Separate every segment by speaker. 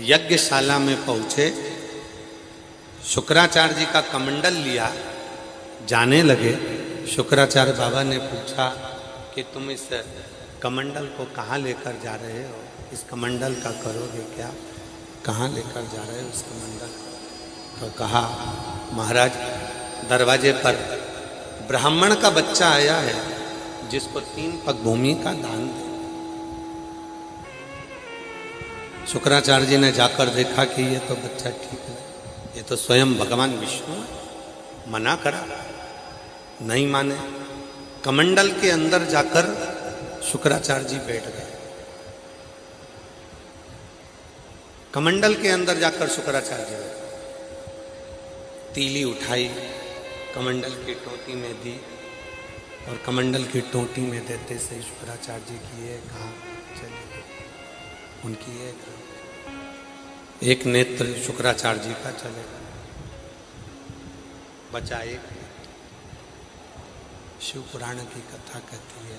Speaker 1: यज्ञशाला में पहुंचे, शुक्राचार्य जी का कमंडल लिया, जाने लगे। शुक्राचार्य बाबा ने पूछा कि तुम इस कमंडल को कहाँ लेकर जा रहे हो, इस कमंडल का करोगे क्या, कहाँ लेकर जा रहे हो इस कमंडल? तो कहा, महाराज दरवाजे पर ब्राह्मण का बच्चा आया है जिसको 3 पग भूमि का दान दे। शुक्राचार्य जी ने जाकर देखा कि ये तो बच्चा ठीक है, ये तो स्वयं भगवान विष्णु है, मना करा, नहीं माने। कमंडल के अंदर जाकर शुक्राचार्य जी बैठ गए। कमंडल के अंदर जाकर शुक्राचार्य जी बैठ, तीली उठाई, कमंडल की टोटी में दी, और कमंडल की टोटी में देते से शुक्राचार्य जी की एक आँख चली गई, उनकी एक नेत्र शुक्राचार्य जी का चले, बचा एक। शिव पुराण की कथा कहती है,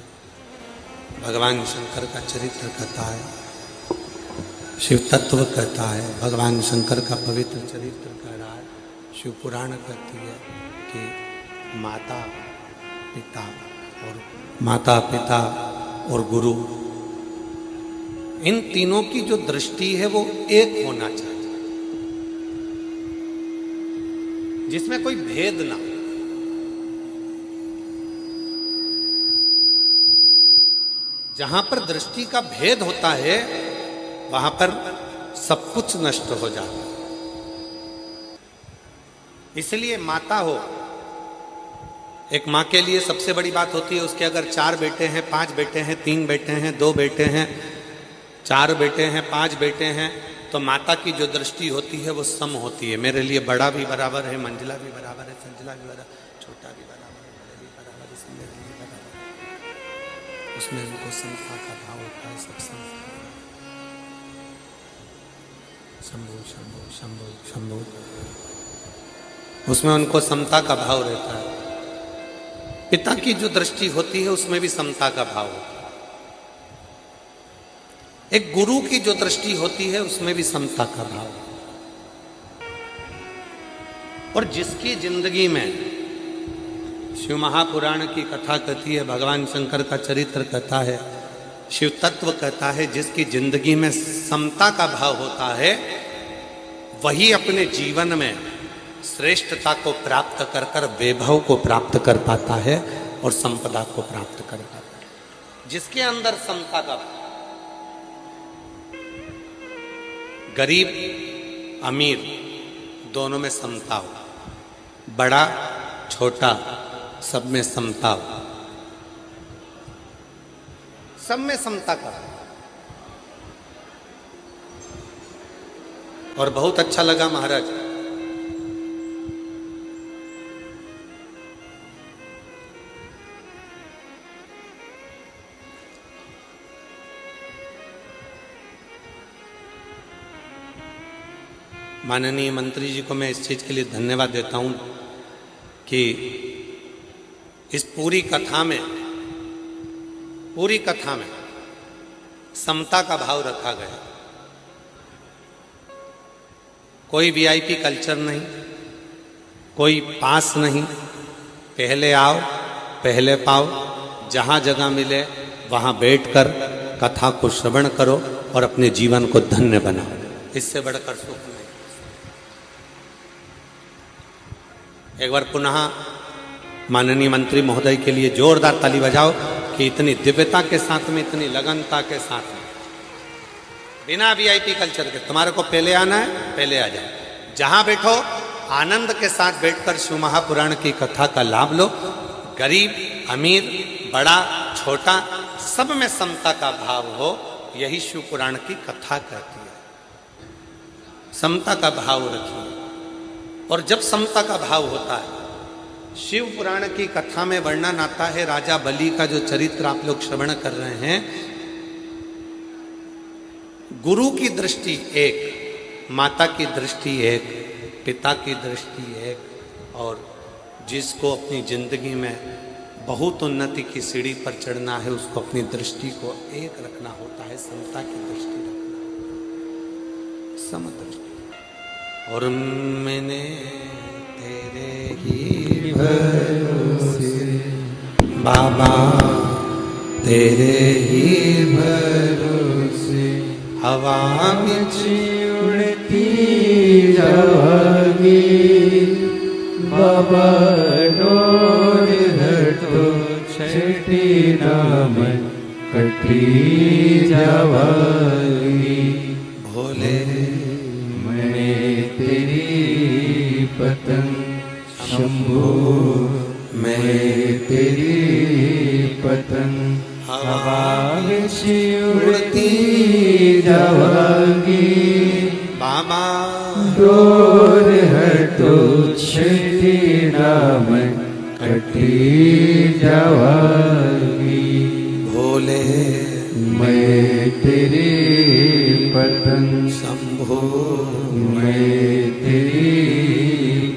Speaker 1: भगवान शंकर का चरित्र कथा है, शिव तत्व कहता है, भगवान शंकर का पवित्र चरित्र कह रहा है। शिव पुराण कहती है कि माता पिता और गुरु, इन तीनों की जो दृष्टि है वो एक होना चाहिए, जिसमें कोई भेद ना। जहां पर दृष्टि का भेद होता है वहां पर सब कुछ नष्ट हो जाता है। इसलिए माता हो, एक मां के लिए सबसे बड़ी बात होती है उसके अगर 4 बेटे हैं, 5 बेटे हैं, 3 बेटे हैं, 2 बेटे हैं, 4 बेटे हैं, 5 बेटे हैं, तो माता की जो दृष्टि होती है वो सम होती है। मेरे लिए बड़ा भी बराबर है, मंजिला भी बराबर है, संजिला भी बराबर, छोटा भी बराबर है, बड़े भी बराबर, इसमें मेरे लिए बराबर। उसमें उनको समता का भाव होता है, सब शंभु शंभु शंभु शंभु, उसमें उनको समता का भाव रहता है। पिता की जो दृष्टि होती है उसमें भी समता का भाव होता है। एक गुरु की जो दृष्टि होती है उसमें भी समता का भाव। और जिसकी जिंदगी में, शिव महापुराण की कथा कहती है, भगवान शंकर का चरित्र कहता है, शिव तत्व कहता है, जिसकी जिंदगी में समता का भाव होता है वही अपने जीवन में श्रेष्ठता को प्राप्त कर कर वैभव को प्राप्त कर पाता है और संपदा को प्राप्त कर पाता है। जिसके अंदर समता का, गरीब अमीर दोनों में समता हो, बड़ा छोटा सब में समता हो, सब में समता का। और बहुत अच्छा लगा महाराज, माननीय मंत्री जी को मैं इस चीज के लिए धन्यवाद देता हूं कि इस पूरी कथा में समता का भाव रखा गया। कोई वीआईपी कल्चर नहीं, कोई पास नहीं, पहले आओ पहले पाओ, जहां जगह मिले वहां बैठकर कथा को श्रवण करो और अपने जीवन को धन्य बनाओ। इससे बढ़कर सुख नहीं। एक बार पुनः माननीय मंत्री महोदय के लिए जोरदार ताली बजाओ कि इतनी दिव्यता के साथ में, इतनी लगनता के साथ में, बिना वीआईपी कल्चर के, तुम्हारे को पहले आना है पहले आ जाओ, जहां बैठो आनंद के साथ बैठकर शिव महापुराण की कथा का लाभ लो। गरीब अमीर, बड़ा छोटा, सब में समता का भाव हो, यही शिव पुराण की कथा कहती है। समता का भाव रखिए। और जब समता का भाव होता है, शिव पुराण की कथा में वर्णन आता है राजा बलि का, जो चरित्र आप लोग श्रवण कर रहे हैं। गुरु की दृष्टि एक, माता की दृष्टि एक, पिता की दृष्टि एक, और जिसको अपनी जिंदगी में बहुत उन्नति की सीढ़ी पर चढ़ना है उसको अपनी दृष्टि को एक रखना होता है, समता की दृष्टि रखना। समता। और मैंने तेरे ही भरोसे बाबा, तेरे ही भरोसे हवा में उड़ती जावागी।
Speaker 2: बाबा डोर हटो छठी नाम कटी जावागी।
Speaker 1: भोले
Speaker 2: मैं तेरी पतंग शंभो, मैं तेरी पतंग हवा में उड़ती जावागी।
Speaker 1: बाबा
Speaker 2: डोर हटो छठी नाम कटी जावागी।
Speaker 1: भोले
Speaker 2: मैं तेरी पतंग
Speaker 1: शंभो,
Speaker 2: मैं तेरी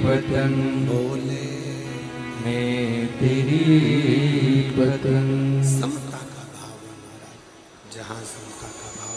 Speaker 2: पतंग
Speaker 1: भोले
Speaker 2: मैं तेरी पतंग।
Speaker 1: समता का भाव है महाराज, जहाँ समता का भाव